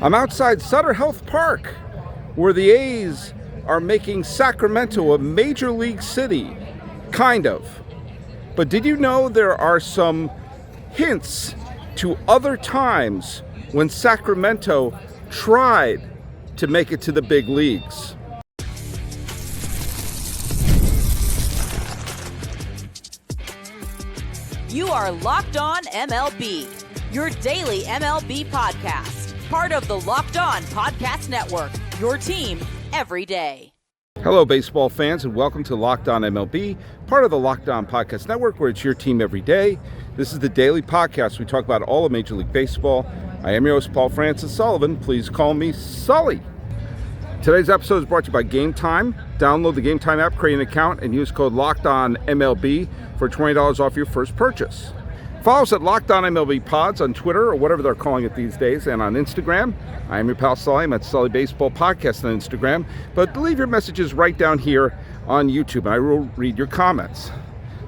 I'm outside Sutter Health Park, where the A's are making Sacramento a major league city, kind of. But did you know there are some hints to other times when Sacramento tried to make it to the big leagues? You are Locked On MLB, your daily MLB podcast. Part of the Locked On Podcast Network, your team every day. Hello, baseball fans, and welcome to Locked On MLB, part of the Locked On Podcast Network, where it's your team every day. This is the daily podcast. We talk about all of Major League Baseball. I am your host, Paul Francis Sullivan. Please call me Sully. Today's episode is brought to you by Game Time. Download the Game Time app, create an account, and use code LOCKEDONMLB for $20 off your first purchase. Follow us at Locked On MLB Pods on Twitter, or whatever they're calling it these days, and on Instagram. I am your pal Sully. I'm at Sully Baseball Podcast on Instagram. But leave your messages right down here on YouTube, and I will read your comments.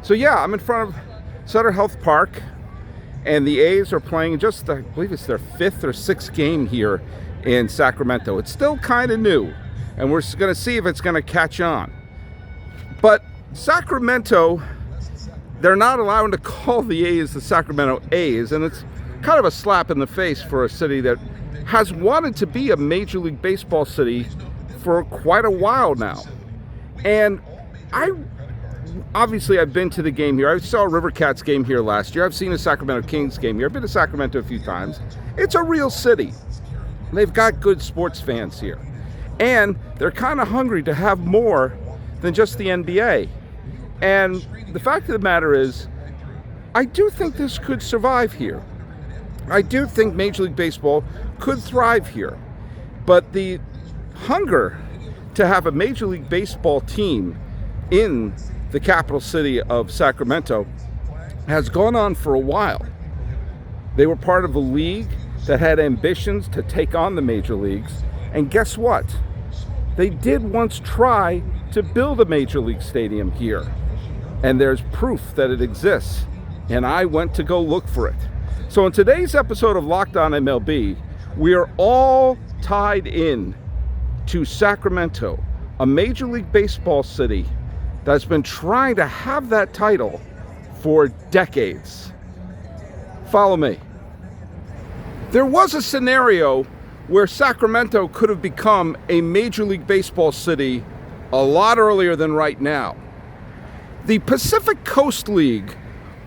So yeah, I'm in front of Sutter Health Park, and the A's are playing just, I believe it's their fifth or sixth game here in Sacramento. It's still kind of new, and we're going to see if it's going to catch on. But Sacramento, they're not allowed to call the A's the Sacramento A's, and it's kind of a slap in the face for a city that has wanted to be a Major League Baseball city for quite a while now. And I've been to the game here. I saw a River Cats game here last year. I've seen a Sacramento Kings game here. I've been to Sacramento a few times. It's a real city. They've got good sports fans here. And they're kind of hungry to have more than just the NBA. And the fact of the matter is, I do think this could survive here. I do think Major League Baseball could thrive here. But the hunger to have a Major League Baseball team in the capital city of Sacramento has gone on for a while. They were part of a league that had ambitions to take on the major leagues. And guess what? They did once try to build a major league stadium here. And there's proof that it exists. And I went to go look for it. So in today's episode of Locked On MLB, we are all tied in to Sacramento, a Major League Baseball city that's been trying to have that title for decades. Follow me. There was a scenario where Sacramento could have become a Major League Baseball city a lot earlier than right now. The Pacific Coast League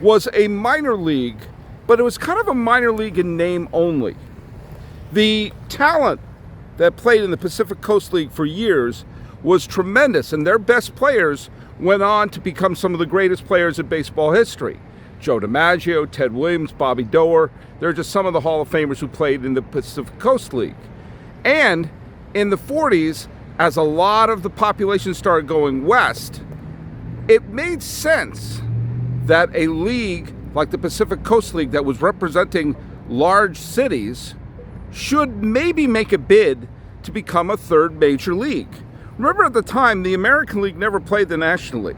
was a minor league, but it was kind of a minor league in name only. The talent that played in the Pacific Coast League for years was tremendous, and their best players went on to become some of the greatest players in baseball history. Joe DiMaggio, Ted Williams, Bobby Doerr. They're just some of the Hall of Famers who played in the Pacific Coast League. And in the 40s, as a lot of the population started going west, it made sense that a league like the Pacific Coast League that was representing large cities should maybe make a bid to become a third major league. Remember, at the time, the American League never played the National League,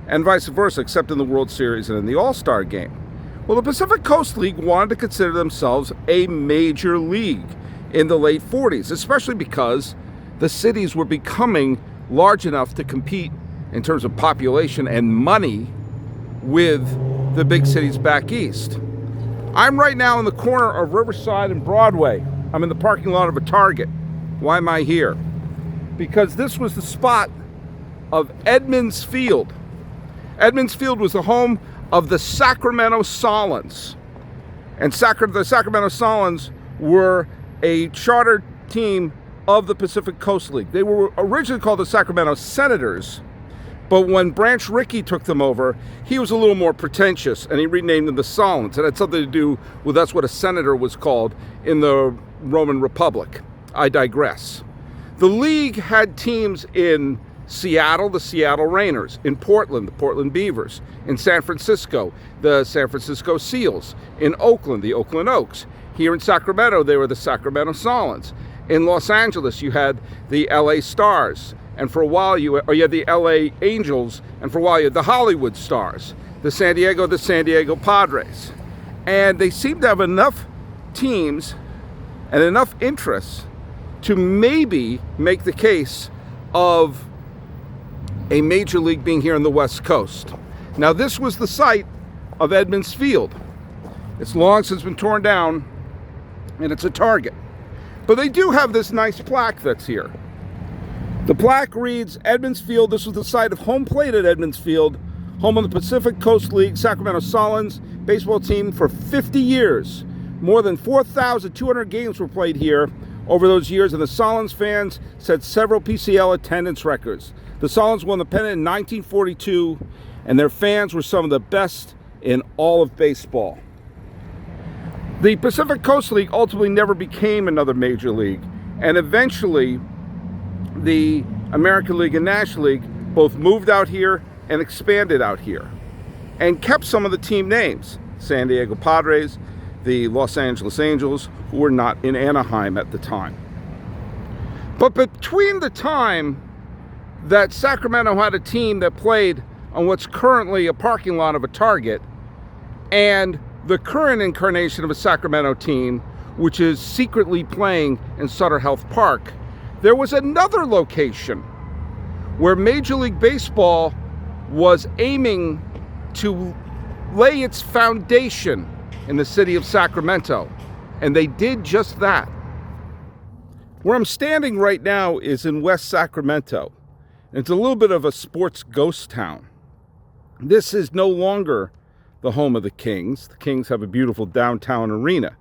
and vice versa, except in the World Series and in the All-Star game. Well, the Pacific Coast League wanted to consider themselves a major league in the late 40s, especially because the cities were becoming large enough to compete in terms of population and money with the big cities back east. I'm right now in the corner of Riverside and Broadway. I'm in the parking lot of a Target. Why am I here? Because this was the spot of Edmunds Field. Edmunds Field was the home of the Sacramento Solons. And the Sacramento Solons were a chartered team of the Pacific Coast League. They were originally called the Sacramento Senators, but when Branch Rickey took them over, he was a little more pretentious, and he renamed them the Solons. It had something to do with that's what a senator was called in the Roman Republic. I digress. The league had teams in Seattle, the Seattle Rainers; in Portland, the Portland Beavers; in San Francisco, the San Francisco Seals; in Oakland, the Oakland Oaks; here in Sacramento, they were the Sacramento Solons; in Los Angeles, you had the LA Stars; and for a while you had the LA Angels, and for a while you had the Hollywood Stars; the San Diego Padres. And they seemed to have enough teams and enough interest to maybe make the case of a major league being here on the West Coast. Now, this was the site of Edmonds Field. It's long since been torn down, and it's a target. But they do have this nice plaque that's here. The plaque reads, Edmonds Field, this was the site of home plate at Edmonds Field, home of the Pacific Coast League Sacramento Sullins baseball team for 50 years. More than 4,200 games were played here over those years, and the Sullins fans set several PCL attendance records. The Sullins won the pennant in 1942, and their fans were some of the best in all of baseball. The Pacific Coast League ultimately never became another major league, and eventually the American League and National League both moved out here and expanded out here and kept some of the team names. San Diego Padres, the Los Angeles Angels, who were not in Anaheim at the time. But between the time that Sacramento had a team that played on what's currently a parking lot of a Target and the current incarnation of a Sacramento team, which is secretly playing in Sutter Health Park, there was another location where Major League Baseball was aiming to lay its foundation in the city of Sacramento, and they did just that. Where I'm standing right now is in West Sacramento. It's a little bit of a sports ghost town. This is no longer the home of the Kings. The Kings have a beautiful downtown arena.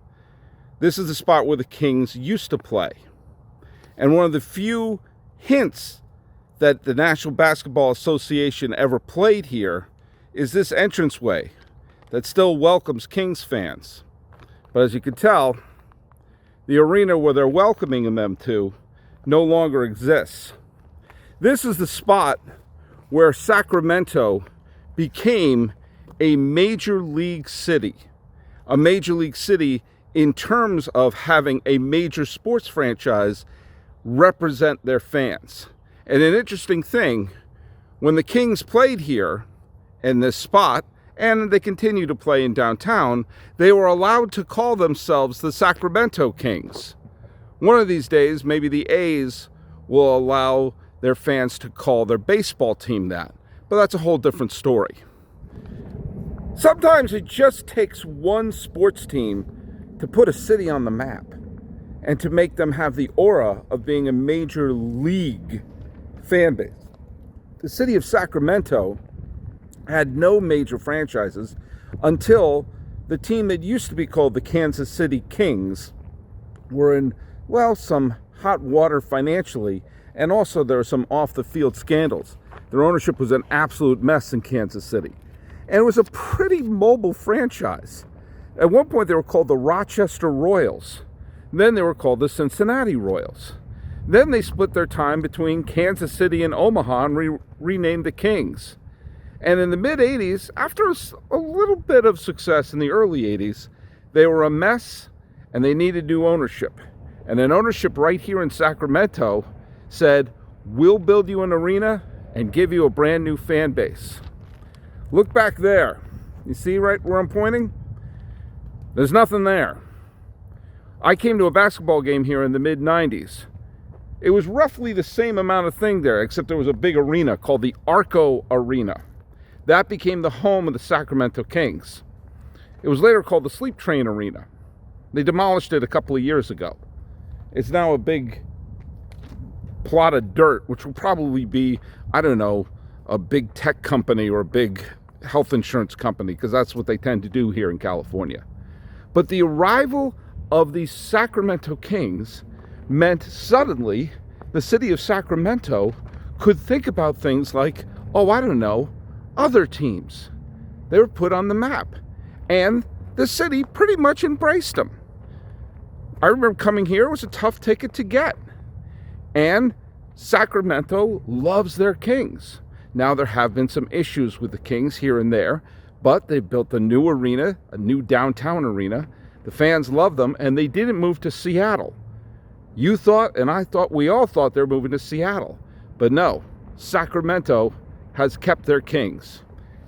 This is the spot where the Kings used to play. And one of the few hints that the National Basketball Association ever played here is this entranceway that still welcomes Kings fans. But as you can tell, the arena where they're welcoming them to no longer exists. This is the spot where Sacramento became a major league city. A major league city in terms of having a major sports franchise represent their fans. And an interesting thing, when the Kings played here in this spot, and they continue to play in downtown, they were allowed to call themselves the Sacramento Kings. One of these days, maybe the A's will allow their fans to call their baseball team that. But that's a whole different story. Sometimes it just takes one sports team to put a city on the map and to make them have the aura of being a major league fan base. The city of Sacramento had no major franchises until the team that used to be called the Kansas City Kings were in, well, some hot water financially, and also there were some off-the-field scandals. Their ownership was an absolute mess in Kansas City. And it was a pretty mobile franchise. At one point, they were called the Rochester Royals. Then they were called the Cincinnati Royals. Then they split their time between Kansas City and Omaha and renamed the Kings. And in the mid-'80s, after a little bit of success in the early 80s, they were a mess and they needed new ownership. And an ownership right here in Sacramento said, we'll build you an arena and give you a brand new fan base. Look back there. You see right where I'm pointing? There's nothing there. I came to a basketball game here in the mid-'90s. It was roughly the same amount of thing there, except there was a big arena called the Arco Arena. That became the home of the Sacramento Kings. It was later called the Sleep Train Arena. They demolished it a couple of years ago. It's now a big plot of dirt, which will probably be, I don't know, a big tech company or a big health insurance company, because that's what they tend to do here in California. But the arrival of the Sacramento Kings meant suddenly the city of Sacramento could think about things like, oh, I don't know, other teams. They were put on the map. And the city pretty much embraced them. I remember coming here, it was a tough ticket to get. And Sacramento loves their Kings. Now there have been some issues with the Kings here and there, but they built a new arena, a new downtown arena. The fans love them, and they didn't move to Seattle. You thought, and I thought, we all thought they were moving to Seattle. But no, Sacramento has kept their Kings.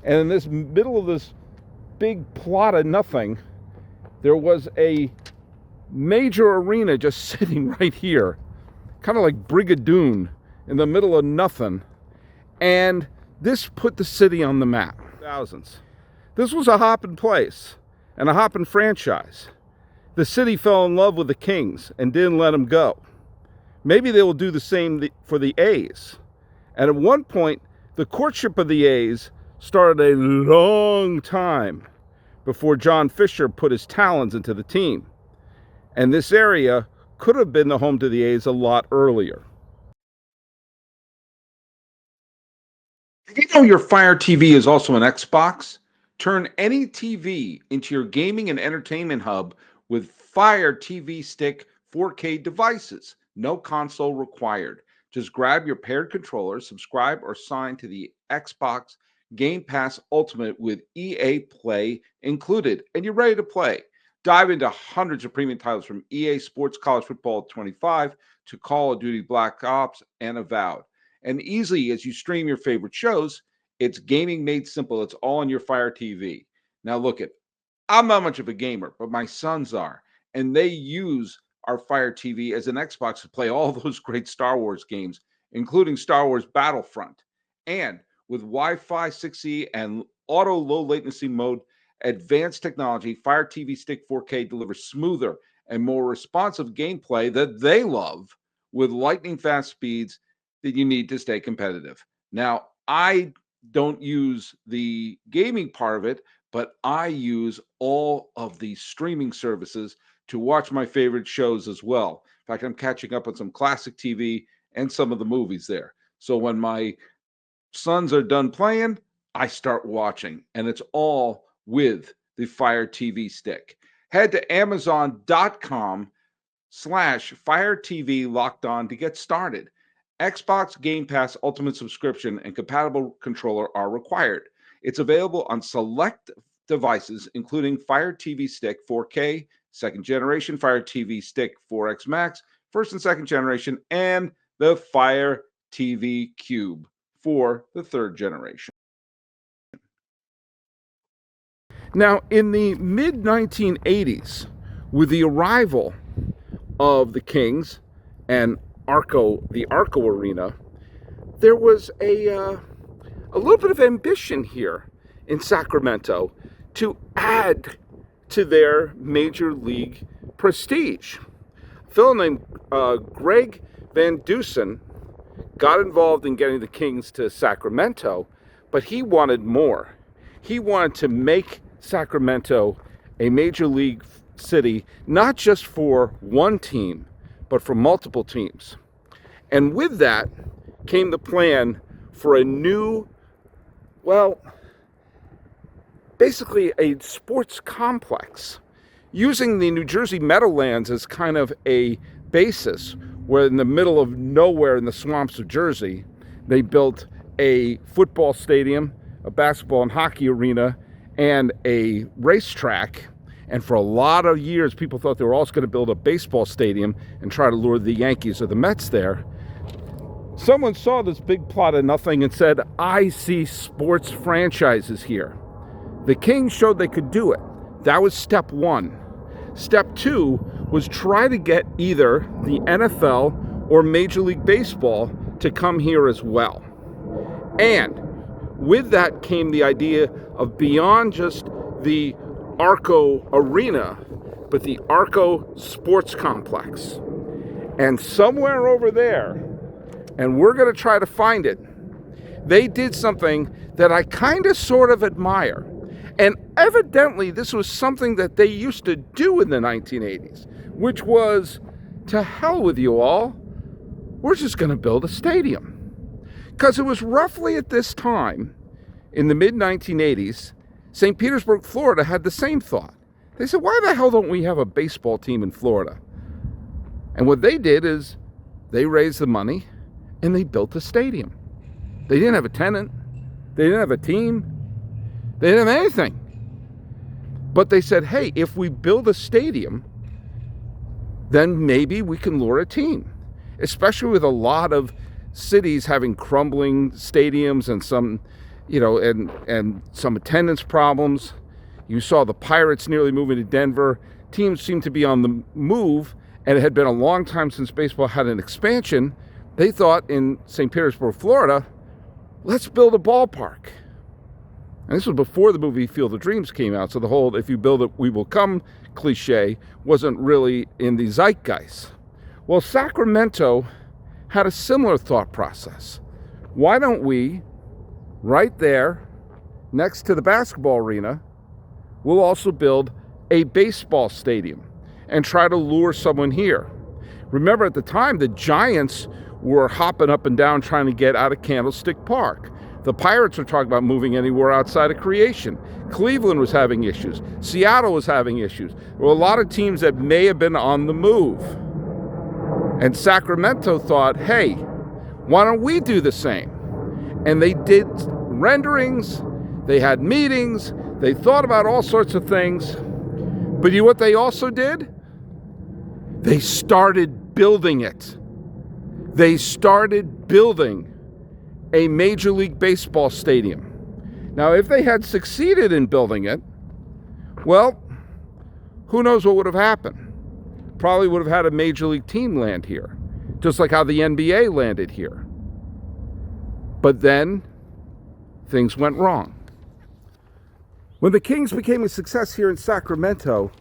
And in this middle of this big plot of nothing, there was a major arena just sitting right here, kind of like Brigadoon in the middle of nothing. And this put the city on the map. Thousands. This was a hopping place and a hopping franchise. The city fell in love with the Kings and didn't let them go. Maybe they will do the same for the A's. And at one point, the courtship of the A's started a long time before John Fisher put his talons into the team. And this area could have been the home to the A's a lot earlier. Did you know your Fire TV is also an Xbox? Turn any TV into your gaming and entertainment hub with Fire TV Stick 4K devices. No console required. Just grab your paired controller, subscribe or sign to the Xbox Game Pass Ultimate with EA Play included, and you're ready to play. Dive into hundreds of premium titles from EA Sports College Football 25 to Call of Duty Black Ops and Avowed. And easily as you stream your favorite shows, it's gaming made simple. It's all on your Fire TV. Now look at, I'm not much of a gamer, but my sons are, and they use our Fire TV as an Xbox to play all those great Star Wars games, including Star Wars Battlefront. And with Wi-Fi 6E and auto low latency mode, advanced technology, Fire TV Stick 4K delivers smoother and more responsive gameplay that they love with lightning fast speeds that you need to stay competitive. Now, I don't use the gaming part of it, but I use all of the streaming services to watch my favorite shows as well. In fact, I'm catching up on some classic TV and some of the movies there. So when my sons are done playing, I start watching, and it's all with the Fire TV Stick. Head to Amazon.com/Fire TV Locked On to get started. Xbox Game Pass Ultimate subscription and compatible controller are required. It's available on select devices, including Fire TV Stick 4K, second generation Fire TV Stick 4X Max, first and second generation, and the Fire TV Cube for the third generation. Now, in the mid-1980s, with the arrival of the Kings and the Arco Arena, there was a little bit of ambition here in Sacramento to add to their major league prestige. A fellow named Greg Van Dusen got involved in getting the Kings to Sacramento, but he wanted more. He wanted to make Sacramento a major league city, not just for one team, but for multiple teams. And with that came the plan for a new, basically a sports complex, using the New Jersey Meadowlands as kind of a basis, where in the middle of nowhere in the swamps of Jersey, they built a football stadium, a basketball and hockey arena, and a racetrack. And for a lot of years, people thought they were also going to build a baseball stadium and try to lure the Yankees or the Mets there. Someone saw this big plot of nothing and said, I see sports franchises here. The Kings showed they could do it. That was step one. Step two was try to get either the NFL or Major League Baseball to come here as well. And with that came the idea of beyond just the Arco Arena, but the Arco Sports Complex. And somewhere over there, and we're going to try to find it, they did something that I kind of sort of admire. And evidently this was something that they used to do in the 1980s, which was, to hell with you all, we're just going to build a stadium. Because it was roughly at this time, in the mid-1980s, St. Petersburg, Florida had the same thought. They said, why the hell don't we have a baseball team in Florida? And what they did is they raised the money and they built a stadium. They didn't have a tenant. They didn't have a team. They didn't have anything. But they said, hey, if we build a stadium, then maybe we can lure a team. Especially with a lot of cities having crumbling stadiums and some, and some attendance problems. You saw the Pirates nearly moving to Denver. teams seemed to be on the move, and it had been a long time since baseball had an expansion, they thought in St. Petersburg, Florida, let's build a ballpark. And this was before the movie Field of Dreams came out, so the whole "if you build it, we will come" cliche wasn't really in the zeitgeist. Well, Sacramento had a similar thought process. Why don't we, right there, next to the basketball arena, we'll also build a baseball stadium and try to lure someone here. Remember, at the time, the Giants were hopping up and down trying to get out of Candlestick Park. The Pirates were talking about moving anywhere outside of Creation. Cleveland was having issues. Seattle was having issues. There were a lot of teams that may have been on the move. And Sacramento thought, hey, why don't we do the same? And they did renderings, they had meetings, they thought about all sorts of things. But you know what they also did? They started building it. They started building a Major League Baseball stadium. Now, if they had succeeded in building it, well, who knows what would have happened? Probably would have had a Major League team land here, just like how the NBA landed here. But then, things went wrong. When the Kings became a success here in Sacramento,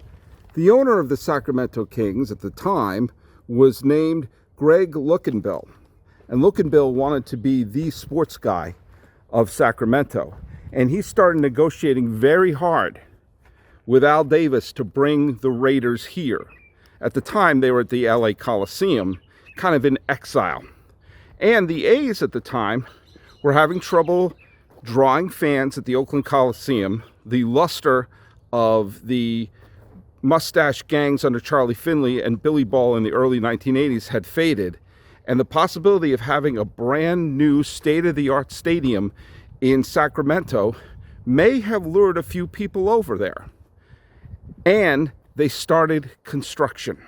the owner of the Sacramento Kings at the time was named Greg Lookinbill. And Lookinbill wanted to be the sports guy of Sacramento. And he started negotiating very hard with Al Davis to bring the Raiders here. At the time, they were at the LA Coliseum, kind of in exile. And the A's at the time were having trouble drawing fans at the Oakland Coliseum. The luster of the mustache gangs under Charlie Finley and Billy Ball in the early 1980s had faded. And the possibility of having a brand new state-of-the-art stadium in Sacramento may have lured a few people over there. And they started construction.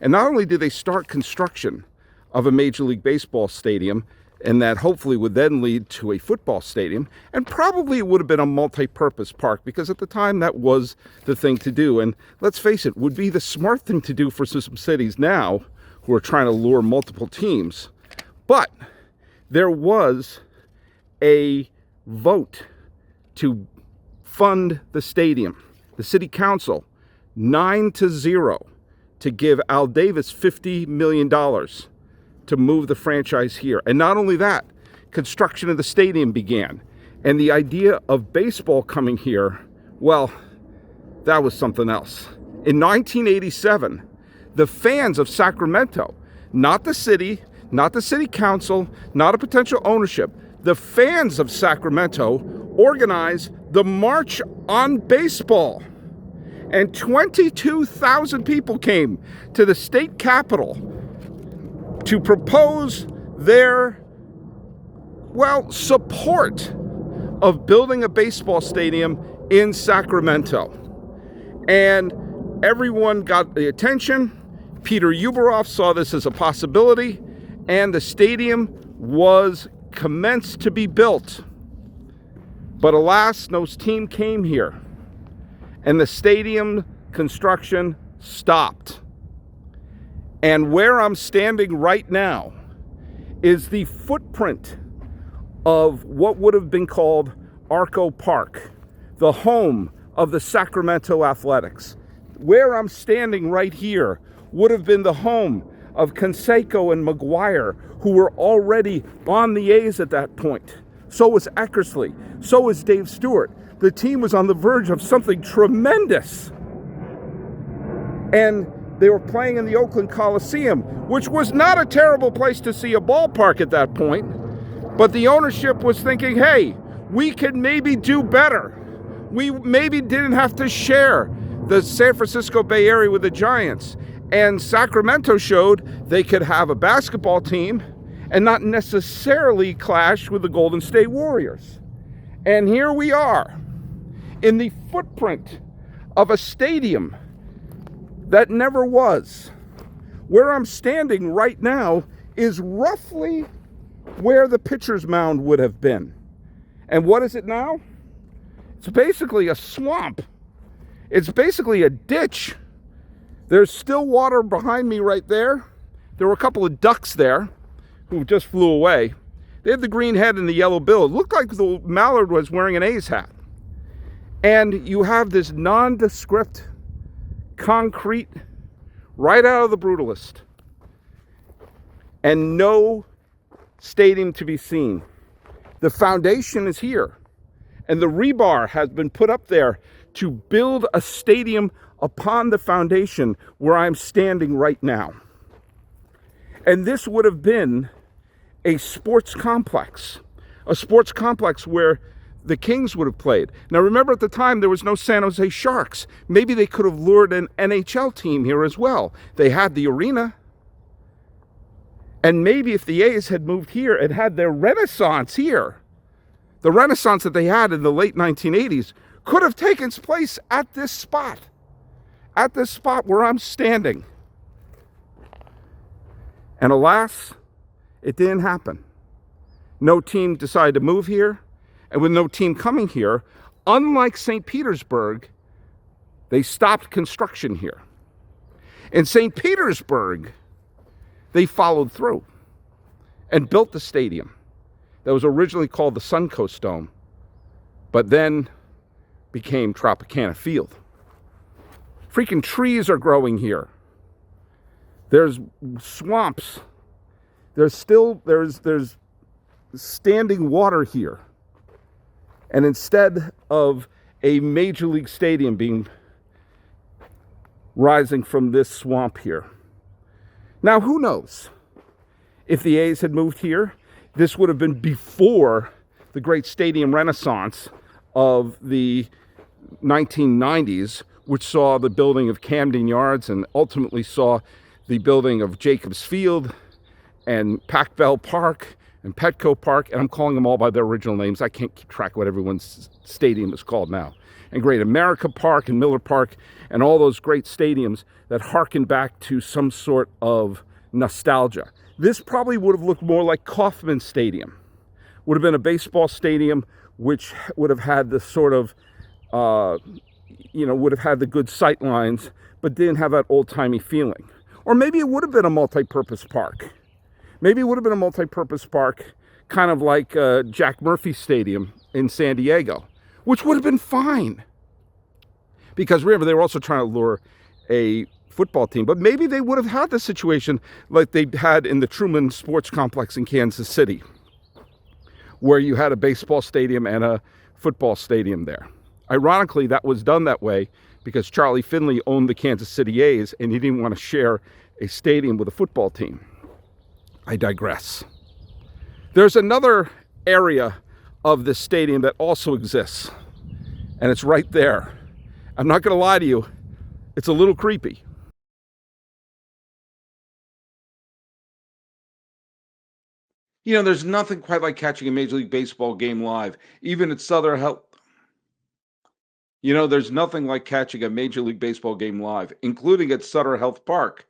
And not only did they start construction of a Major League Baseball stadium, and that hopefully would then lead to a football stadium, and probably it would have been a multi-purpose park, because at the time that was the thing to do. And let's face it, would be the smart thing to do for some cities now who are trying to lure multiple teams. But there was a vote to fund the stadium. The city council, 9-0, to give Al Davis $50 million to move the franchise here. And not only that, construction of the stadium began. And the idea of baseball coming here, well, that was something else. In 1987, the fans of Sacramento, not the city council, not a potential ownership, the fans of Sacramento organized the March on Baseball. And 22,000 people came to the state capitol to propose their, support of building a baseball stadium in Sacramento. And everyone got the attention. Peter Uberoff saw this as a possibility, and the stadium was commenced to be built. But alas, no team came here, and the stadium construction stopped. And where I'm standing right now is the footprint of what would have been called Arco Park, the home of the Sacramento Athletics. Where I'm standing right here would have been the home of Canseco and McGuire, who were already on the A's at that point. So was Eckersley. So was Dave Stewart. The team was on the verge of something tremendous. And they were playing in the Oakland Coliseum, which was not a terrible place to see a ballpark at that point. But the ownership was thinking, hey, we could maybe do better. We maybe didn't have to share the San Francisco Bay Area with the Giants. And Sacramento showed they could have a basketball team and not necessarily clash with the Golden State Warriors. And here we are in the footprint of a stadium that never was. Where I'm standing right now is roughly where the pitcher's mound would have been. And what is it now? It's basically a swamp. It's basically a ditch There's still water behind me right there. There were a couple of ducks there who just flew away. They had the green head and the yellow bill. It looked like the mallard was wearing an A's hat. And you have this nondescript concrete right out of the Brutalist. And no stadium to be seen. The foundation is here. And the rebar has been put up there to build a stadium upon the foundation where I'm standing right now. And this would have been a sports complex where the Kings would have played. Now remember, at the time there was no San Jose Sharks. Maybe they could have lured an NHL team here as well. They had the arena. And maybe if the A's had moved here and had their renaissance here, the renaissance that they had in the late 1980s could have taken place at this spot where I'm standing. And alas, it didn't happen. No team decided to move here. And with no team coming here, unlike St. Petersburg, they stopped construction here. In St. Petersburg, they followed through and built the stadium that was originally called the Suncoast Dome, but then became Tropicana Field. Freaking trees are growing here. There's swamps. There's standing water here. And instead of a major league stadium being rising from this swamp here. Now, who knows? If the A's had moved here, this would have been before the great stadium renaissance of the 1990s, which saw the building of Camden Yards and ultimately saw the building of Jacobs Field and Pac-Bell Park and Petco Park, and I'm calling them all by their original names. I can't keep track of what everyone's stadium is called now. And Great America Park and Miller Park and all those great stadiums that harken back to some sort of nostalgia. This probably would have looked more like Kauffman Stadium. Would have been a baseball stadium which would have had the sort of, would have had the good sight lines, but didn't have that old-timey feeling. Or maybe it would have been a multi-purpose park. Maybe it would have been a multi-purpose park, kind of like Jack Murphy Stadium in San Diego, which would have been fine. Because remember, they were also trying to lure a football team. But maybe they would have had the situation like they had in the Truman Sports Complex in Kansas City, where you had a baseball stadium and a football stadium there. Ironically, that was done that way because Charlie Finley owned the Kansas City A's and he didn't want to share a stadium with a football team. I digress. There's another area of this stadium that also exists, and it's right there. I'm not going to lie to you, it's a little creepy. You know, there's nothing quite like catching a Major League Baseball game live, even at Southern Health. You know, there's nothing like catching a Major League Baseball game live, including at Sutter Health Park,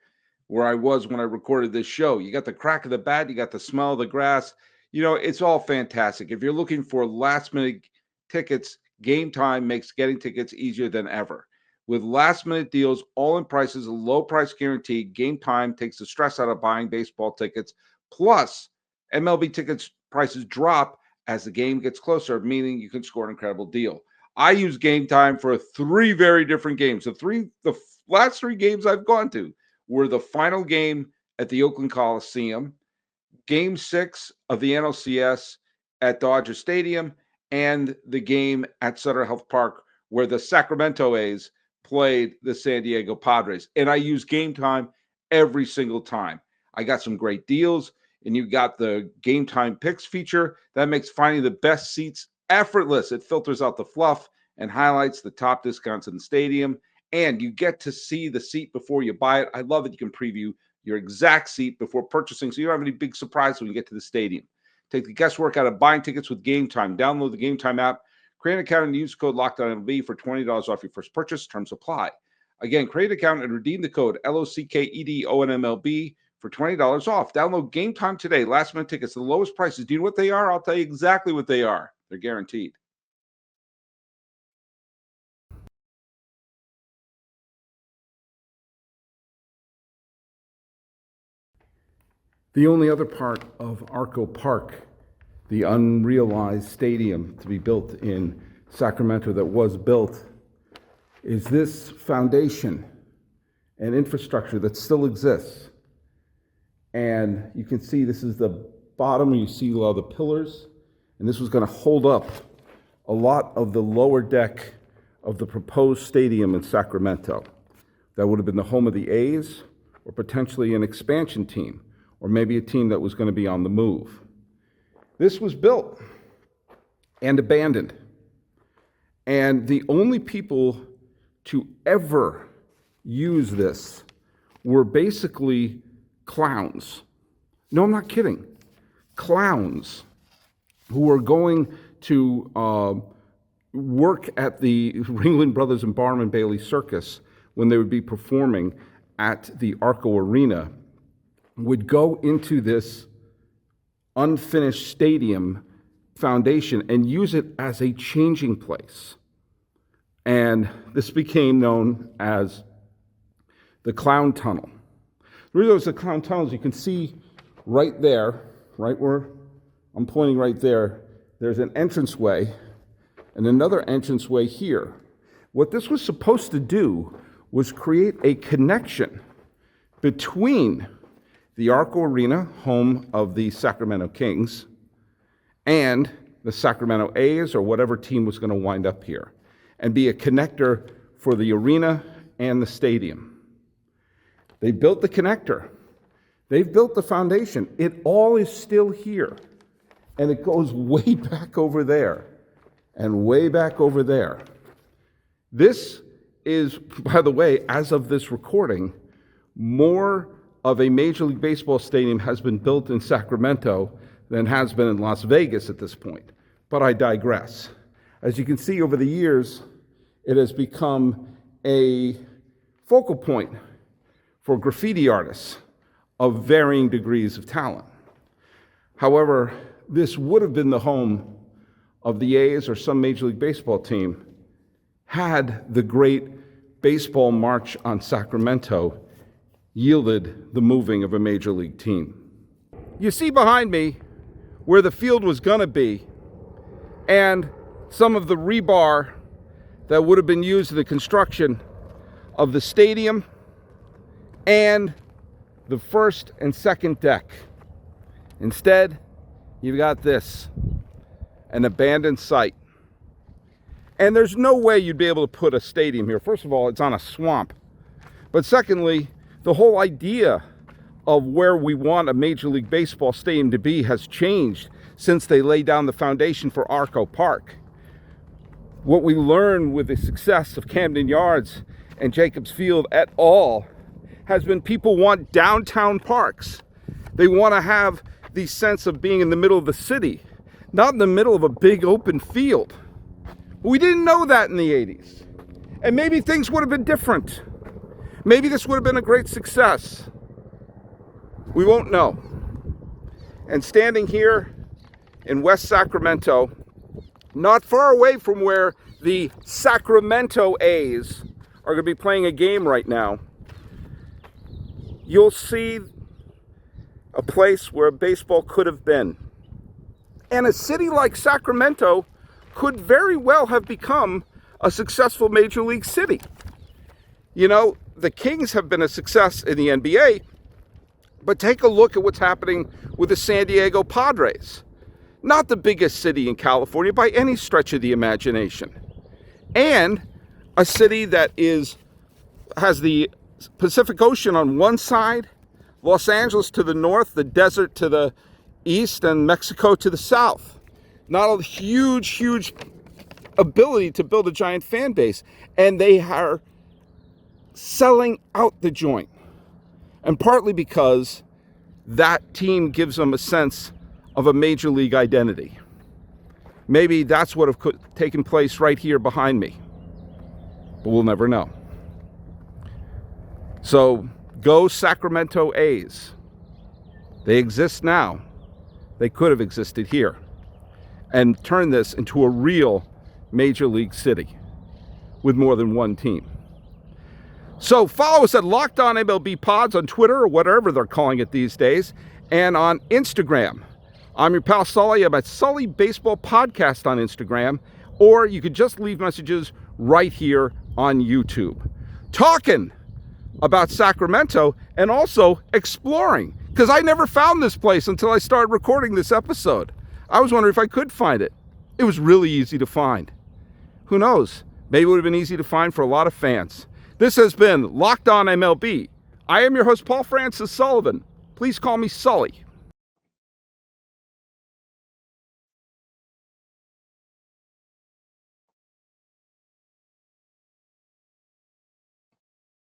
where I was when I recorded this show. You got the crack of the bat, you got the smell of the grass. You know, it's all fantastic. If you're looking for last-minute tickets, Game Time makes getting tickets easier than ever. With last-minute deals, all in prices, a low price guarantee, Game Time takes the stress out of buying baseball tickets. Plus, MLB tickets prices drop as the game gets closer, meaning you can score an incredible deal. I use Game Time for 3 very different games. The last 3 games I've gone to were the final game at the Oakland Coliseum, Game 6 of the NLCS at Dodger Stadium, and the game at Sutter Health Park where the Sacramento A's played the San Diego Padres. And I use Game Time every single time. I got some great deals, and you got the Game Time Picks feature. That makes finding the best seats effortless. It filters out the fluff and highlights the top discounts in the stadium. And you get to see the seat before you buy it. I love that you can preview your exact seat before purchasing, so you don't have any big surprise when you get to the stadium. Take the guesswork out of buying tickets with Game Time. Download the Game Time app, create an account, and use code LOCKEDONMLB for $20 off your first purchase. Terms apply. Again, create an account and redeem the code LOCKEDONMLB for $20 off. Download Game Time today. Last-minute tickets, the lowest prices. Do you know what they are? I'll tell you exactly what they are. They're guaranteed. The only other part of Arco Park, the unrealized stadium to be built in Sacramento that was built, is this foundation and infrastructure that still exists. And you can see this is the bottom, you see a lot of the pillars, and this was going to hold up a lot of the lower deck of the proposed stadium in Sacramento. That would have been the home of the A's, or potentially an expansion team, or maybe a team that was going to be on the move. This was built and abandoned. And the only people to ever use this were basically clowns. No, I'm not kidding. Clowns who were going to work at the Ringling Brothers and Barnum Bailey Circus when they would be performing at the Arco Arena, would go into this unfinished stadium foundation and use it as a changing place. And this became known as the Clown Tunnel. The reason it was the Clown Tunnel is you can see right there, right where I'm pointing right there, there's an entranceway and another entranceway here. What this was supposed to do was create a connection between the Arco Arena, home of the Sacramento Kings, and the Sacramento A's, or whatever team was going to wind up here, and be a connector for the arena and the stadium. They built the connector. They've built the foundation. It all is still here. And it goes way back over there and way back over there. This is, by the way, as of this recording, more of a Major League Baseball stadium has been built in Sacramento than has been in Las Vegas at this point. But I digress. As you can see over the years, it has become a focal point for graffiti artists of varying degrees of talent. However, this would have been the home of the A's or some Major League Baseball team had the great baseball march on Sacramento yielded the moving of a Major League team. You see behind me where the field was going to be, and some of the rebar that would have been used in the construction of the stadium and the first and second deck. Instead, you've got this, an abandoned site. And there's no way you'd be able to put a stadium here. First of all, it's on a swamp. But secondly, the whole idea of where we want a Major League Baseball stadium to be has changed since they laid down the foundation for Arco Park. What we learned with the success of Camden Yards and Jacobs Field et al. Has been people want downtown parks. They want to have the sense of being in the middle of the city, not in the middle of a big open field. We didn't know that in the 80s. And maybe things would have been different. Maybe this would have been a great success. We won't know. And standing here in West Sacramento, not far away from where the Sacramento A's are going to be playing a game right now, you'll see a place where baseball could have been. And a city like Sacramento could very well have become a successful Major League city. You know, the Kings have been a success in the NBA, but take a look at what's happening with the San Diego Padres. Not the biggest city in California by any stretch of the imagination. And a city that has the Pacific Ocean on one side, Los Angeles to the north, the desert to the east, and Mexico to the south. Not a huge ability to build a giant fan base. And they are selling out the joint. And partly because that team gives them a sense of a Major League identity. Maybe that's what have taken place right here behind me. But we'll never know. So, go Sacramento A's. They exist now. They could have existed here. And turn this into a real Major League city with more than one team. So follow us at Locked On MLB Pods on Twitter or whatever they're calling it these days. and on Instagram. I'm your pal Sully. I'm at Sully Baseball Podcast on Instagram, or you could just leave messages right here on YouTube. Talking about Sacramento and also exploring, because I never found this place until I started recording this episode. I was wondering if I could find it. It was really easy to find. Who knows? Maybe it would have been easy to find for a lot of fans. This has been Locked On MLB. I am your host, Paul Francis Sullivan. Please call me Sully.